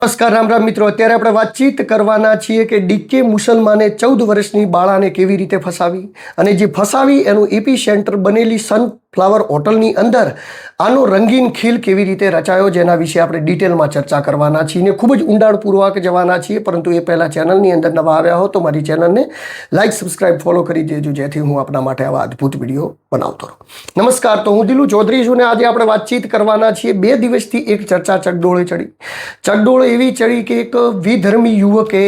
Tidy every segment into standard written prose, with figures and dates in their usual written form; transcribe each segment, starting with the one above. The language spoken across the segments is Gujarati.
નમસ્કાર રામ રામ મિત્રો, અત્યારે આપણે વાતચીત કરવાના છીએ કે ડીકે મુસલમાને 14 વર્ષની બાળાને કેવી રીતે ફસાવી અને જે ફસાવી એનું એપી સેન્ટર બનેલી સનફ્લાવર હોટલની અંદર આનો રંગીન ખીલ કેવી રીતે રચાયો, જેના વિશે આપણે ડિટેલમાં ચર્ચા કરવાના છીએ ને ખૂબ જ ઊંડાણપૂર્વક જવાના છીએ. પરંતુ એ પહેલાં ચેનલની અંદર નવા આવ્યા હો તો મારી ચેનલને લાઇક, સબસ્ક્રાઇબ, ફોલો કરી દેજો, જેથી હું આપણા માટે આવા અદ્ભુત વિડીયો બનાવતો રહું. નમસ્કાર, તો હું દિલુ ચૌધરી છું ને આજે આપણે વાતચીત કરવાના છીએ. 2 દિવસથી એક ચર્ચા ચકડોળે ચડી. એવી ચડી કે એક વિધર્મી યુવકે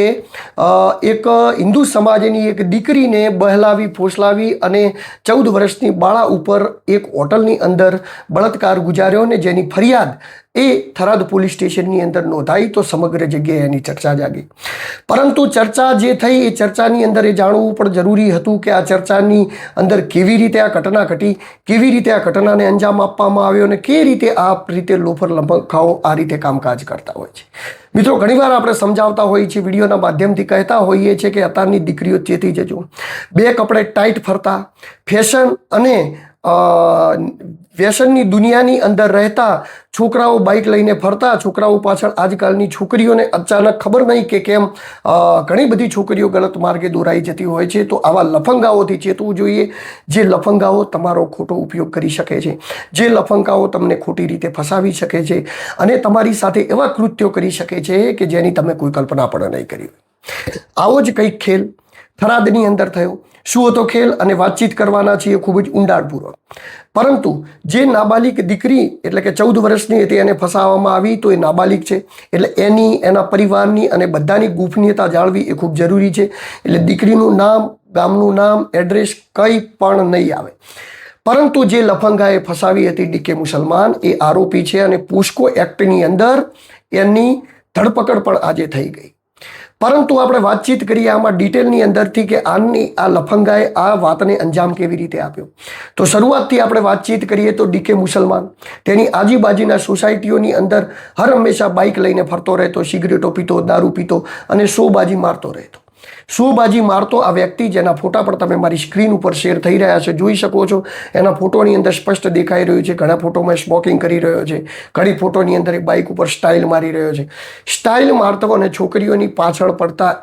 એક હિન્દુ સમાજની એક દીકરીને બહેલાવી ફોસલાવી અને 14 વર્ષની બાળા ઉપર એક હોટલની અંદર બળાત્કાર ગુજાર્યો ને જેની ફરિયાદ એ થરાદ પોલીસ સ્ટેશનની અંદર નોંધાઈ તો સમગ્ર જગ્યાએ એની ચર્ચા જાગી. પરંતુ ચર્ચા જે થઈ એ ચર્ચાની અંદર એ જાણવું પણ જરૂરી હતું કે આ ચર્ચાની અંદર કેવી રીતે આ ઘટના ઘટી, કેવી રીતે આ ઘટનાને અંજામ આપવામાં આવ્યો અને કેવી રીતે આ રીતે લોફર લંબખાઓ આ રીતે કામકાજ કરતા હોય છે. મિત્રો, ઘણીવાર આપણે સમજાવતા હોઈએ છીએ, વિડીયોના માધ્યમથી કહેતા હોઈએ છીએ કે અત્યારની દીકરીઓ ચેતી જજો. 2 કપડે ટાઈટ ફરતા, ફેશન અને વ્યસનની દુનિયાની અંદર રહેતા છોકરાઓ બાઇક લઈને ફરતા, છોકરાઓ પાછળ આજકાલની છોકરીઓને અચાનક ખબર નહીં કે કેમ ઘણી બધી છોકરીઓ ગલત માર્ગે દોરાઈ જતી હોય છે. તો આવા લફંગાઓથી ચેતવું જોઈએ, જે લફંગાઓ તમારો ખોટો ઉપયોગ કરી શકે છે, જે લફંગાઓ તમને ખોટી રીતે ફસાવી શકે છે અને તમારી સાથે એવા કૃત્યો કરી શકે છે કે જેની તમે કોઈ કલ્પના પણ નહીં કરી. આવો જ કંઈક ખેલ થરાદની અંદર થયો. શું હતો ખેલ અને વાતચીત કરવાના છીએ ખૂબ જ ઊંડાણપૂર્વક. પરંતુ જે નાબાલિગ દીકરી એટલે કે 14 વર્ષની હતી એને ફસાવવામાં આવી, તો એ નાબાલિગ છે એટલે એની, એના પરિવારની અને બધાની ગોપનીયતા જાળવી એ ખૂબ જરૂરી છે. એટલે દીકરીનું નામ, ગામનું નામ, એડ્રેસ કંઈ પણ નહીં આવે. પરંતુ જે લફંગાએ ફસાવી હતી ડીકે મુસલમાન, એ આરોપી છે અને પોસ્કો એક્ટની અંદર એની ધરપકડ પણ આજે થઈ ગઈ. પરંતુ આપણે વાતચીત કરીએ આમાં ડિટેલની અંદરથી કે આ લફંગાએ આ વાતને અંજામ કેવી રીતે આપ્યો. તો શરૂઆતથી આપણે વાતચીત કરીએ તો ડીકે મુસલમાન તેની આજુબાજુના સોસાયટીઓની અંદર હર હંમેશા બાઇક લઈને ફરતો રહેતો, સિગરેટો પીતો, દારૂ પીતો અને શોબાજી મારતો રહેતો. શોબાજી મારતો આ વ્યક્તિ, જેના ફોટા પણ તમે મારી સ્ક્રીન ઉપર શેર થઈ રહ્યા છે, જોઈ શકો છો. એના ફોટોની અંદર સ્પષ્ટ દેખાઈ રહ્યું છે. ઘણા ફોટોમાં સ્મોકિંગ કરી રહ્યો છે, ઘણી ફોટોની અંદર એક બાઇક ઉપર સ્ટાઇલ મારી રહ્યો છે. સ્ટાઇલ મારતો અને છોકરીઓની પાછળ પડતા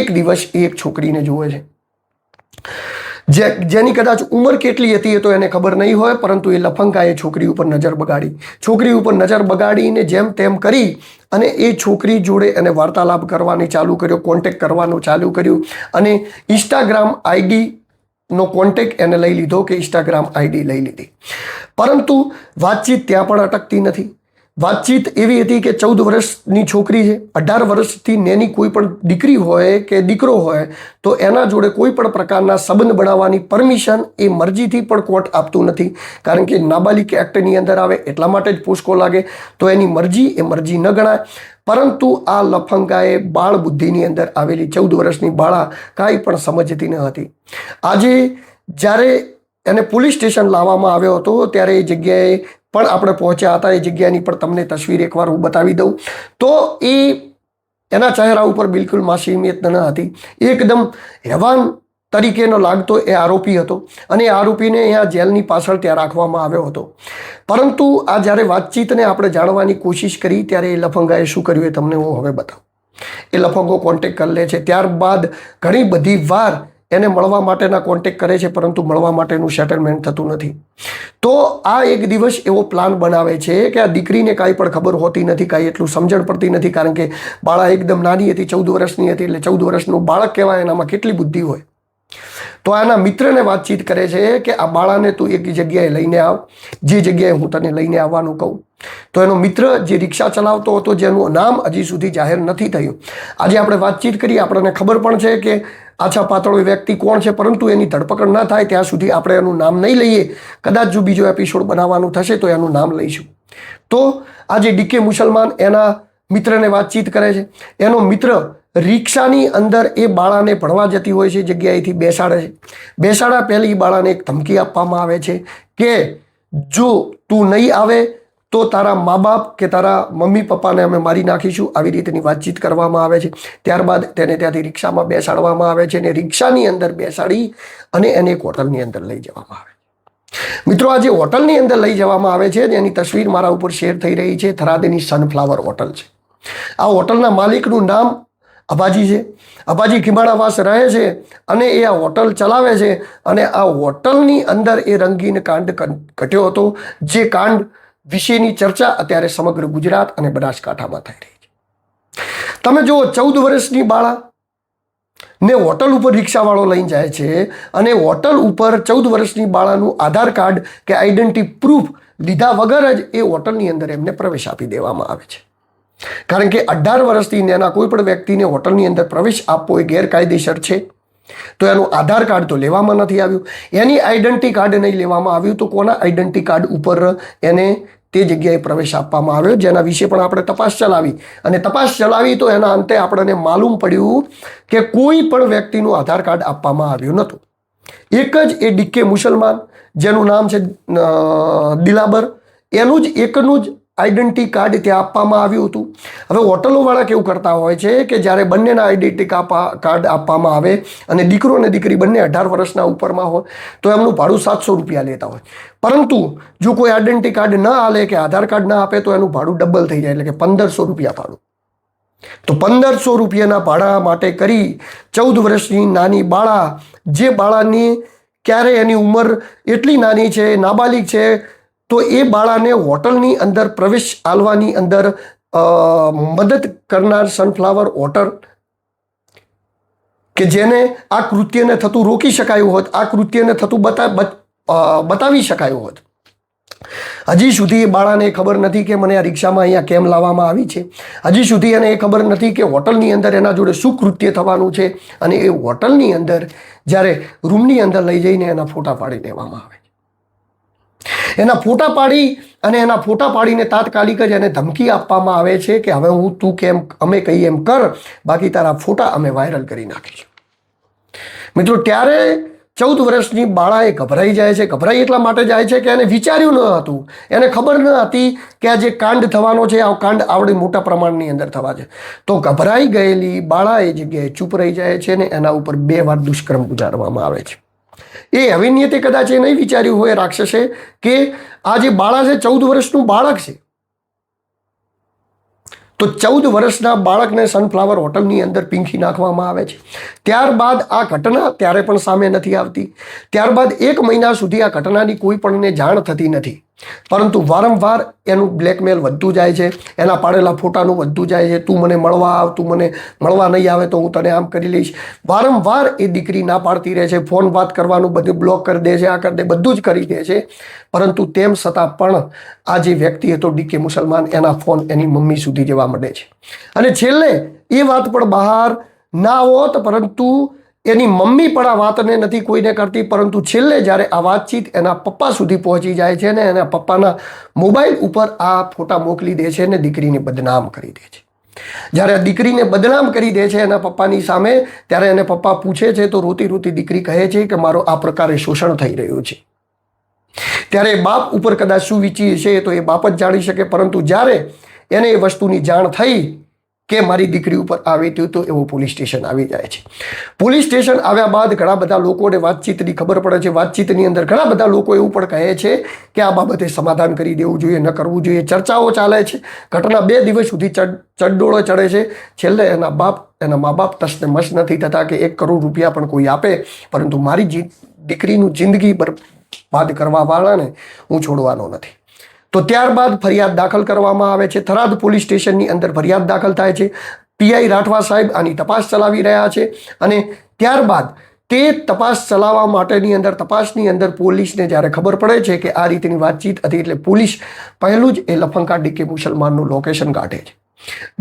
એક દિવસ એક છોકરીને જુએ છે, જેની કદાચ ઉંમર કેટલી હતી એ તો એને ખબર નહીં હોય. પરંતુ એ લફંગાએ છોકરી ઉપર નજર બગાડી. છોકરી ઉપર નજર બગાડીને જેમ તેમ કરી અને એ છોકરી જોડે એને વાર્તાલાપ કરવાની ચાલુ કર્યો, કોન્ટેક્ટ કરવાનું ચાલુ કર્યું અને ઇન્સ્ટાગ્રામ આઈડીનો કોન્ટેક્ટ એને લઈ લીધો કે ઇન્સ્ટાગ્રામ આઈડી લઈ લીધી. પરંતુ વાતચીત ત્યાં પણ અટકતી નથી. વાતચીત એવી હતી કે 14 વર્ષની છોકરી છે, 18 વર્ષથી નેની કોઈ પણ દીકરી હોય કે દીકરો હોય તો એના જોડે કોઈ પણ પ્રકારના સંબંધ બનાવવાની પરમિશન એ મરજીથી પણ કોર્ટ આપતું નથી. કારણ કે નાબાલિગ એક્ટની અંદર આવે એટલા માટે જ પોસ્કો લાગે. તો એની મરજી એ મરજી ન ગણાય. પરંતુ આ લફંગાએ બાળ બુદ્ધિની અંદર આવેલી 14 વર્ષની બાળા કાંઈ પણ સમજતી ન હતી. આજે જ્યારે એને પોલીસ સ્ટેશન લાવવામાં આવ્યો હતો ત્યારે એ જગ્યાએ પણ આપણે પહોંચ્યા હતા. એ જગ્યાની પણ તમને તસવીર એકવાર હું બતાવી દઉં તો એના ચહેરા ઉપર બિલકુલ માસૂમિયત ન હતી. એકદમ હેવાન તરીકેનો લાગતો એ આરોપી હતો અને એ આરોપીને અહીંયા જેલની પાછળ ત્યાં રાખવામાં આવ્યો હતો. પરંતુ આ જ્યારે વાતચીતને આપણે જાણવાની કોશિશ કરી ત્યારે એ લફંગાએ શું કર્યું એ તમને હું હવે બતાવું. એ લફંગો કોન્ટેક્ટ કરી લે છે, ત્યારબાદ ઘણી બધી વાર એને મળવા માટેના કોન્ટેક્ટ કરે છે, પરંતુ મળવા માટેનું સેટલમેન્ટ થતું નથી. તો આ એક દિવસ એવો પ્લાન બનાવે છે કે આ દીકરીને કાંઈ પણ ખબર હોતી નથી, કાંઈ એટલું સમજણ પડતી નથી. કારણ કે બાળા એકદમ નાની હતી, 14 વર્ષની હતી. એટલે 14 વર્ષનું બાળક કહેવાય, એનામાં કેટલી બુદ્ધિ હોય. તો આના મિત્રને વાતચીત કરે છે કે આ બાળાને તું એક જગ્યાએ લઈને આવ, જે જગ્યાએ હું તને લઈને આવવાનું કહું. તો એનો મિત્ર જે રિક્ષા ચલાવતો હતો, જેનું નામ હજી સુધી જાહેર નથી થયું. આજે આપણે વાતચીત કરી, આપણને ખબર પણ છે કે આછા પાતળો વ્યક્તિ કોણ છે, પરંતુ એની ધરપકડ ન થાય ત્યાં સુધી આપણે એનું નામ નહીં લઈએ. કદાચ જો બીજો એપિસોડ બનાવવાનું થશે તો એનું નામ લઈશું. તો આજે ડીકે મુસલમાન એના મિત્રને વાતચીત કરે છે. એનો મિત્ર રિક્ષાની અંદર એ બાળાને ભણવા જતી હોય છે જગ્યાએથી બેસાડે છે. બેસાડા પહેલી બાળાને એક ધમકી આપવામાં આવે છે કે જો તું નહીં આવે તો તારા મા બાપ કે તારા મમ્મી પપ્પાને અમે મારી નાખીશું. આવી રીતની વાતચીત કરવામાં આવે છે. ત્યારબાદ તેને ત્યાંથી રિક્ષામાં બેસાડવામાં આવે છે અને રિક્ષાની અંદર બેસાડી અને એને એક હોટલની અંદર લઈ જવામાં આવે. મિત્રો, આ જે હોટલની અંદર લઈ જવામાં આવે છે એની તસવીર મારા ઉપર શેર થઈ રહી છે. થરાદની સનફ્લાવર હોટલ છે. આ હોટલના માલિકનું નામ અભાજી છે. અભાજી ખીમાણાવાસ રહે છે અને એ આ હોટલ ચલાવે છે અને આ હોટલની અંદર એ રંગીન કાંડ ઘટ્યો હતો, જે કાંડ વિશેની ચર્ચા અત્યારે સમગ્ર ગુજરાત અને બનાસકાંઠામાં થઈ રહી છે. તમે જુઓ, 14 વર્ષની બાળા ને હોટલ ઉપર રિક્ષાવાળો લઈને જાય છે અને હોટલ ઉપર 14 વર્ષની બાળાનું આધાર કાર્ડ કે આઈડેન્ટિટી પ્રૂફ લીધા વગર જ એ હોટલની અંદર એમને પ્રવેશ આપી દેવામાં આવે છે. કારણ કે 18 વર્ષથી નાના કોઈ પણ વ્યક્તિને હોટલની અંદર પ્રવેશ આપવો એ ગેરકાયદેસર છે. તો એનું આધાર કાર્ડ તો લેવામાં નથી આવ્યું, એની આઈડેન્ટિટી કાર્ડ નહીં લેવામાં આવ્યું, તો કોના આઈડેન્ટિટી કાર્ડ ઉપર એને તે જગ્યાએ પ્રવેશ આપવામાં આવ્યો, જેના વિશે પણ આપણે તપાસ ચલાવી અને તપાસ ચલાવી તો એના અંતે આપણને માલુમ પડ્યું કે કોઈ પણ વ્યક્તિનું આધાર કાર્ડ આપવામાં આવ્યું નહોતું. એક જ એ ડીકે મુસલમાન, જેનું નામ છે દિલાબર, એનું જ એકનું જ આઈડેન્ટિટી કાર્ડ ત્યાં આપવામાં આવ્યું હતું. હવે હોટલોવાળા કેવું કરતા હોય છે કે જ્યારે બંનેના આઈડેન્ટિટી કાર્ડ આપવામાં આવે અને દીકરો અને દીકરી બંને 18 વર્ષના ઉપરમાં હોય તો એમનું ભાડું 700 રૂપિયા લેતા હોય. પરંતુ જો કોઈ આઈડેન્ટિટી કાર્ડ ન આલે કે આધાર કાર્ડ ના આપે તો એનું ભાડું ડબલ થઈ જાય, એટલે કે 1500 રૂપિયા ભાડું. તો 1500 રૂપિયાના ભાડા માટે કરી 14 વર્ષની નાની બાળા, જે બાળાની ક્યારે એની ઉંમર એટલી નાની છે, નાબાલિગ છે, તો એ બાળાને હોટલની અંદર પ્રવેશ આલવાની અંદર મદદ કરનાર સનફ્લાવર હોટલ કે જેને આ કૃત્યને થતું રોકી શકાયું હોત, આ કૃત્યને થતું બતાવી શકાયું હોત. હજી સુધી એ બાળાને ખબર નથી કે મને આ રિક્ષામાં અહીંયા કેમ લાવવામાં આવી છે. હજી સુધી એને એ ખબર નથી કે હોટલની અંદર એના જોડે શું કૃત્ય થવાનું છે. અને એ હોટલની અંદર જ્યારે રૂમની અંદર લઈ જઈને એના ફોટા પાડી દેવામાં આવે. એના ફોટા પાડી અને એના ફોટા પાડીને તાત્કાલિક જ એને ધમકી આપવામાં આવે છે કે હવે તું કેમ અમે કહીએ એમ કર, બાકી તારા ફોટા અમે વાયરલ કરી નાખીશું. મિત્રો, ત્યારે 14 વર્ષની બાળાએ ગભરાઈ જાય છે. ગભરાઈ એટલા માટે જાય છે કે એને વિચાર્યું ન હતું, એને ખબર ન હતી કે આ જે કાંડ થવાનો છે, આ કાંડ આવડે મોટા પ્રમાણની અંદર થવા છે. તો ગભરાઈ ગયેલી બાળા એ જગ્યાએ ચૂપ રહી જાય છે ને એના ઉપર 2 વાર દુષ્કર્મ ગુજારવામાં આવે છે. એ હવે નિયતે કદાચ એ નહીં વિચાર્યું હોય રાક્ષસે કે આ જે બાળા છે 14 વર્ષનું બાળક છે. તો 14 વર્ષના બાળકને સનફ્લાવર હોટલની અંદર પીંખી નાખવામાં આવે છે. ત્યારબાદ આ ઘટના ત્યારે પણ સામે નથી આવતી. ત્યારબાદ 1 મહિના સુધી આ ઘટનાની કોઈ પણને જાણ થતી નથી. પરંતુ વારંવાર એનું બ્લેકમેલ વધતું જાય છે, એના પાડેલા ફોટાનું વધતું જાય છે. તું મને મળવા આવ, તું મને મળવા નહીં આવે તો હું તને આમ કરી લઈશ. વારંવાર એ દીકરી ના પાડતી રહે છે, ફોન વાત કરવાનું બધું બ્લોક કરી દે છે, આ કરી દે, બધું જ કરી દે છે. પરંતુ તેમ છતાં પણ આ જે વ્યક્તિ હતો ડીકે મુસલમાન, એના ફોન એની મમ્મી સુધી જવા માંડે છે. અને છેલ્લે એ વાત પણ બહાર ના હોત, પરંતુ એની મમ્મી પણ આ વાતને નથી કોઈને કરતી, પરંતુ છેલ્લે જ્યારે આ વાતચીત એના પપ્પા સુધી પહોંચી જાય છે ને એના પપ્પાના મોબાઈલ ઉપર આ ફોટા મોકલી દે છે ને દીકરીને બદનામ કરી દે છે. જ્યારે આ દીકરીને બદનામ કરી દે છે એના પપ્પાની સામે, ત્યારે એને પપ્પા પૂછે છે તો રોતી રોતી દીકરી કહે છે કે મારો આ પ્રકારે શોષણ થઈ રહ્યું છે. ત્યારે બાપ ઉપર કદાચ શું વીતી છે તો એ બાપ જ જાણી શકે. પરંતુ જ્યારે એને એ વસ્તુની જાણ થઈ કે મારી દીકરી ઉપર આવી હતું તો એવો પોલીસ સ્ટેશન આવી જાય છે. પોલીસ સ્ટેશન આવ્યા બાદ ઘણા બધા લોકોને વાતચીતની ખબર પડે છે. વાતચીતની અંદર ઘણા બધા લોકો એવું પણ કહે છે કે આ બાબતે સમાધાન કરી દેવું જોઈએ, ન કરવું જોઈએ. ચર્ચાઓ ચાલે છે. ઘટના 2 દિવસ સુધી ચડડોળો ચડે છે. છેલ્લે એના મા બાપ તસને મસ નથી થતા કે 1 કરોડ રૂપિયા પણ કોઈ આપે, પરંતુ મારી દીકરીનું જિંદગી બરબાદ કરવાવાળાને હું છોડવાનો નથી. તો ત્યારબાદ ફરિયાદ દાખલ કરવામાં આવે છે. થરાદ પોલીસ સ્ટેશનની અંદર ફરિયાદ દાખલ થાય છે. પીઆઈ રાઠવા સાહેબ આની તપાસ ચલાવી રહ્યા છે અને ત્યારબાદ તે તપાસ ચલાવવા માટેની અંદર તપાસની અંદર પોલીસને જ્યારે ખબર પડે છે કે આ રીતની વાતચીત હતી, એટલે પોલીસ પહેલું જ એ લફંકા ડીકે મુસલમાનનું લોકેશન કાઢે છે.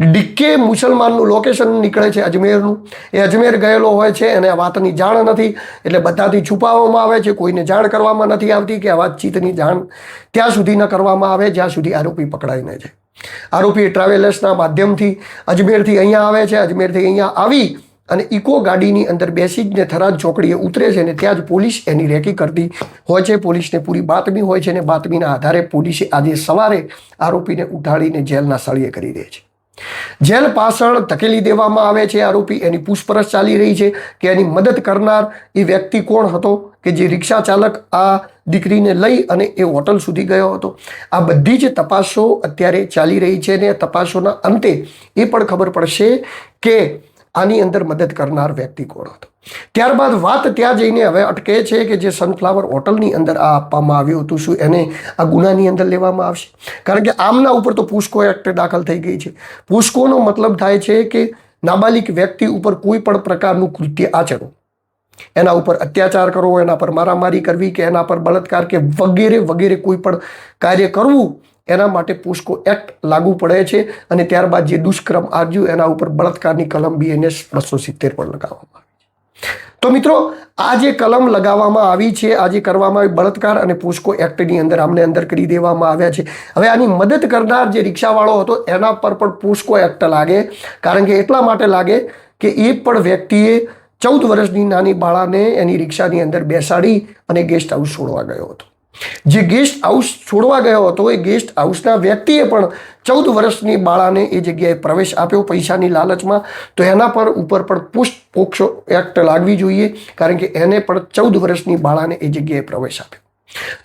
ડીકે મુસલમાનનું લોકેશન નીકળે છે અજમેરનું. એ અજમેર ગયેલો હોય છે અને આ વાતની જાણ નથી, એટલે બધાથી છુપાવવામાં આવે છે. કોઈને જાણ કરવામાં નથી આવતી કે આ વાતચીતની જાણ ત્યાં સુધી ન કરવામાં આવે જ્યાં સુધી આરોપી પકડાઈને જાય. આરોપી ટ્રાવેલર્સના માધ્યમથી અજમેરથી અહીંયા આવે છે. અજમેરથી અહીંયા આવી અને ઇકો ગાડીની અંદર બેસી જ ને થરાદ ચોકડીએ ઉતરે છે ને ત્યાં જ પોલીસ એની રેકી કરતી હોય છે. પોલીસને પૂરી બાતમી હોય છે ને બાતમીના આધારે પોલીસે આજે સવારે આરોપીને ઉઠાડીને જેલના સળિયે કરી દે છે. જેલ પાછળ ધકેલી દેવામાં આવે છે આરોપી. એની પૂછપરછ ચાલી રહી છે કે એની મદદ કરનાર એ વ્યક્તિ કોણ હતો, કે જે રિક્ષા ચાલક આ દીકરીને લઈ અને એ હોટલ સુધી ગયો હતો. આ બધી જ તપાસો અત્યારે ચાલી રહી છે અને તપાસોના અંતે એ પણ ખબર પડશે કે આની અંદર મદદ કરનાર વ્યક્તિ કોણ હતો. ત્યારબાદ વાત ત્યાં જઈને હવે અટકે છે કે જે સનફ્લાવર હોટલની અંદર આ આપવામાં આવ્યું હતું, શું એને આ ગુનાની અંદર લેવામાં આવશે? કારણ કે આમના ઉપર તો પોસ્કો એક્ટ દાખલ થઈ ગઈ છે. પોસ્કોનો મતલબ થાય છે કે નાબાલિક વ્યક્તિ ઉપર કોઈ પણ પ્રકારનું કૃત્ય આચરો, એના ઉપર અત્યાચાર કરવો, એના પર મારામારી કરવી કે એના પર બળાત્કાર કે વગેરે વગેરે કોઈ પણ કાર્ય કરવું, એના માટે પોસ્કો એક્ટ લાગુ પડે છે. અને ત્યારબાદ જે દુષ્કર્મ આર્જ્યું એના ઉપર બળાત્કારની કલમ BNS 270 પણ લગાવવામાં આવી છે. તો મિત્રો, આ જે કલમ લગાવવામાં આવી છે, આ જે કરવામાં આવી બળાત્કાર અને પોસ્કો એક્ટની અંદર આમને અંદર કરી દેવામાં આવ્યા છે. હવે આની મદદ કરનાર જે રિક્ષાવાળો હતો એના પર પણ પોસ્કો એક્ટ લાગે, કારણ કે એટલા માટે લાગે કે એ પણ વ્યક્તિએ 14 વર્ષની નાની બાળાને એની રિક્ષાની અંદર બેસાડી અને ગેસ્ટ હાઉસ છોડવા ગયો હતો. જે ગેસ્ટ હાઉસ છોડવા ગયો હતો એ ગેસ્ટ હાઉસના વ્યક્તિએ પણ 14 વર્ષની બાળાને એ જગ્યાએ પ્રવેશ આપ્યો પૈસાની લાલચમાં. તો એના પર ઉપર પણ પોક્સો એક્ટ લાગવી જોઈએ, કારણ કે એને પણ 14 વર્ષની બાળાને એ જગ્યાએ પ્રવેશ આપ્યો.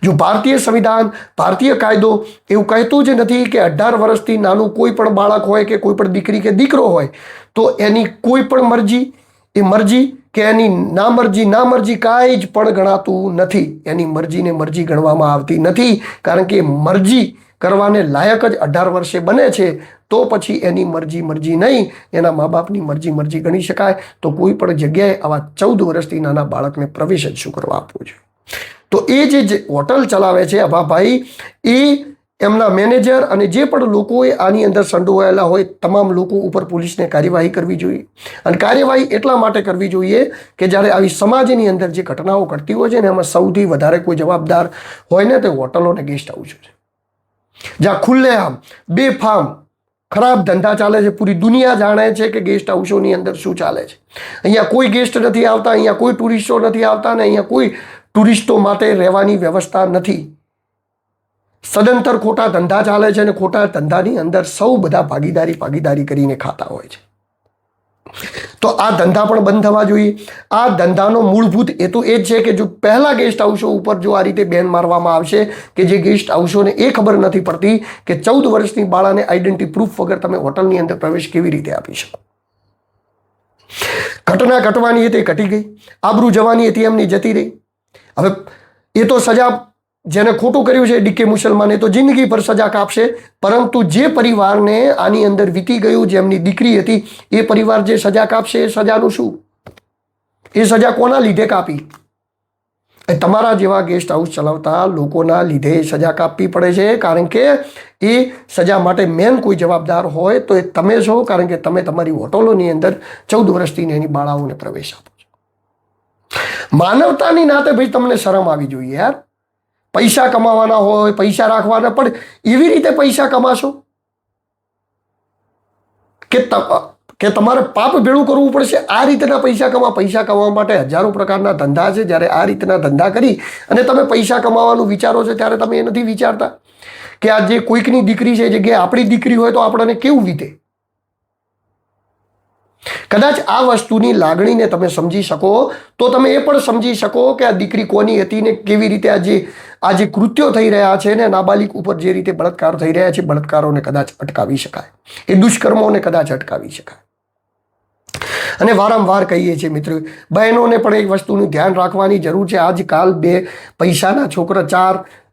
જો ભારતીય સંવિધાન, ભારતીય કાયદો એવું કહેતું જ નથી કે 18 વર્ષથી નાનું કોઈ પણ બાળક હોય કે કોઈ પણ દીકરી કે દીકરો હોય તો એની કોઈ પણ મરજી, એ મરજી કે એની નામરજી કાંઈ જ પણ ગણાતું નથી. એની મરજીને મરજી ગણવામાં આવતી નથી, કારણ કે મરજી કરવાને લાયક જ 18 વર્ષે બને છે. તો પછી એની મરજી નહીં, એના મા બાપની મરજી ગણી શકાય. તો કોઈ પણ જગ્યાએ આવા 14 વર્ષથી નાના બાળકને પ્રવેશ જ શું કરવા આપવો જોઈએ? તો એ જે હોટલ ચલાવે છે અભાભાઈ, એ એમના મેનેજર અને જે પણ લોકોએ આની અંદર સંડોવાયેલા હોય તમામ લોકો ઉપર પોલીસને કાર્યવાહી કરવી જોઈએ. અને કાર્યવાહી એટલા માટે કરવી જોઈએ કે જ્યારે આવી સમાજની અંદર જે ઘટનાઓ ઘટતી હોય છે ને એમાં સૌથી વધારે કોઈ જવાબદાર હોય ને તે હોટલો અને ગેસ્ટ હાઉસ છે, જ્યાં ખુલ્લેઆમ બેફામ ખરાબ ધંધા ચાલે છે. પૂરી દુનિયા જાણે છે કે ગેસ્ટ હાઉસોની અંદર શું ચાલે છે. અહીંયા કોઈ ગેસ્ટ નથી આવતા, અહીંયા કોઈ ટુરિસ્ટો નથી આવતા અને અહીંયા કોઈ ટુરિસ્ટો માટે રહેવાની વ્યવસ્થા નથી. સદંતર ખોટા ધંધા ચાલે છે અને ખોટા ધંધાની અંદર સૌ બધા ભાગીદારી કરીને ખાતા હોય છે. તો આ ધંધા પણ બંધ થવા જોઈએ. આ ધંધાનો મૂળભૂત હેતુ એ જ છે કે જો પહેલા ગેસ્ટ હાઉસો ઉપર જો આ રીતે બેન મારવામાં આવશે કે જે ગેસ્ટ હાઉસોને એ ખબર નથી પડતી કે 14 વર્ષની બાળાને આઈડેન્ટિટી પ્રૂફ વગર તમે હોટલની અંદર પ્રવેશ કેવી રીતે આપી શકો. ઘટના ઘટવાની હતી ઘટી ગઈ, આબરૂ જવાની હતી એમની જતી રહી. હવે એ તો સજા, જેને ખોટું કર્યું છે ડીકે મુસલમાને તો જિંદગી પર સજા કાપશે, પરંતુ જે પરિવારને આની અંદર વીતી ગયું, જેમની દીકરી હતી, એ પરિવાર જે સજા કાપશે એ સજાનું શું? એ સજા કોના લીધે કાપી? એ તમારા જેવા ગેસ્ટ હાઉસ ચલાવતા લોકોના લીધે સજા કાપવી પડે છે, કારણ કે એ સજા માટે મેન કોઈ જવાબદાર હોય તો એ તમે છો, કારણ કે તમે તમારી હોટલોની અંદર 14 વર્ષથી એની બાળાઓને પ્રવેશ આપો છો. માનવતાની નાતે ભાઈ તમને શરમ આવી જોઈએ યાર. પૈસા કમાવાના હોય, પૈસા રાખવાના, પણ એવી રીતે પૈસા કમાશો કે તમારે પાપ ભેળું કરવું પડશે. આ રીતના પૈસા કમાવા માટે હજારો પ્રકારના ધંધા છે. જ્યારે આ રીતના ધંધા કરી અને તમે પૈસા કમાવાનું વિચારો છો ત્યારે તમે એ નથી વિચારતા કે આ જે કોઈકની દીકરી છે એ જગ્યાએ આપણી દીકરી હોય તો આપણને કેવું વીતે. કદાચ આ વસ્તુની લાગણીને તમે સમજી શકો તો તમે એ પણ સમજી શકો કે આ દીકરી કોની હતી ને કેવી રીતે આ જે કૃત્યો થઈ રહ્યા છે ને નાબાલિક ઉપર જે રીતે બળાત્કાર થઈ રહ્યા છે, બળાત્કારોને કદાચ અટકાવી શકાય, એ દુષ્કર્મોને કદાચ અટકાવી શકાય. અને વારંવાર કહીએ છીએ મિત્રો, બહેનોને પણ એક વસ્તુનું ધ્યાન રાખવાની જરૂર છે. આજકાલ બે પૈસાના છોકરા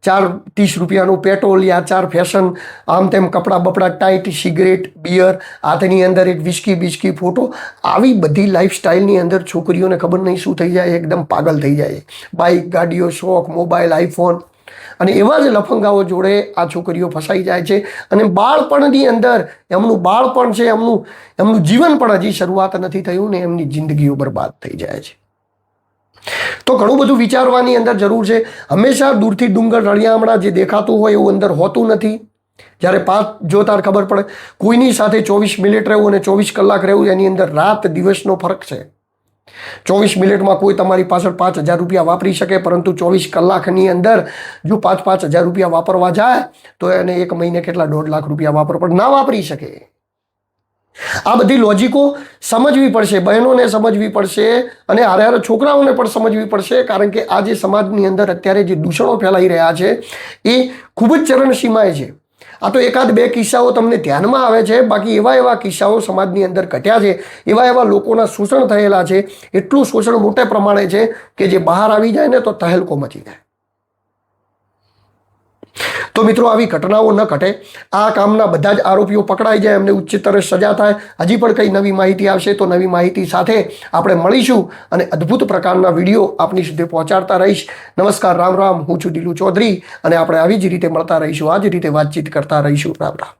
30 રૂપિયાનું પેટ્રોલ યા 4 ફેશન, આમ તેમ કપડાં બપડા ટાઈટ, સિગરેટ, બિયર, હાથની અંદર એક વિસ્કી ફોટો, આવી બધી લાઈફસ્ટાઈલની અંદર છોકરીઓને ખબર નહીં શું થઈ જાય, એકદમ પાગલ થઈ જાય. બાઇક, ગાડીઓ, શોખ, મોબાઈલ, આઈફોન અને એવા જ લફંગાઓ જોડે આ છોકરીઓ ફસાઈ જાય છે. અને બાળપણની અંદર એમનું બાળપણ છે, એમનું જીવન પણ હજી શરૂઆત નથી થયું ને એમની જિંદગીઓ બરબાદ થઈ જાય છે. તો ઘણું બધું વિચારવાની અંદર જરૂર છે. હંમેશા દૂરથી ડુંગર રળિયામણા જે દેખાતું હોય એવું અંદર હોતું નથી. જ્યારે પાંચ જોતાર ખબર પડે. કોઈની સાથે 24 મિનિટ રહેવું અને 24 કલાક રહેવું, એની અંદર રાત દિવસનો ફરક છે. 24 મિનિટમાં કોઈ તમારી પાછળ 5,000 રૂપિયા વાપરી શકે, પરંતુ 24 કલાકની અંદર જો 5,000 રૂપિયા વાપરવા જાય તો એને એક મહિને કેટલા 1.5 લાખ રૂપિયા વાપરવા પણ ના વાપરી શકે. આ બધી લોજિકો સમજવી પડશે, બહેનોને સમજવી પડશે અને હારે હારે છોકરાઓને પણ સમજવી પડશે. કારણ કે આ જે સમાજની અંદર અત્યારે જે દૂષણો ફેલાઈ રહ્યા છે એ ખૂબ જ ચરણસીમાએ છે. આ તો એકાદ બે કિસ્સાઓ તમને ધ્યાનમાં આવે છે, બાકી એવા કિસ્સાઓ સમાજની અંદર ઘટ્યા છે, એવા લોકોના શોષણ થયેલા છે. એટલું શોષણ મોટા પ્રમાણે છે કે જે બહાર આવી જાય ને તો તહેલકો મચી જાય. તો મિત્રો આવી ઘટનાઓ ન ઘટે, આ કામના બધા જ આરોપીઓ પકડાઈ જાય, એમને ઉચ્ચતર સજા થાય. હજી પણ કંઈ નવી માહિતી આવશે તો નવી માહિતી સાથે આપણે મળીશું અને અદ્ભુત પ્રકારના વિડીયો આપની સુધી પહોંચાડતા રહીશ. નમસ્કાર, રામ રામ. હું છું દિલુ ચૌધરી અને આપણે આવી જ રીતે મળતા રહીશું, આ જ રીતે વાતચીત કરતા રહીશું. રામ રામ.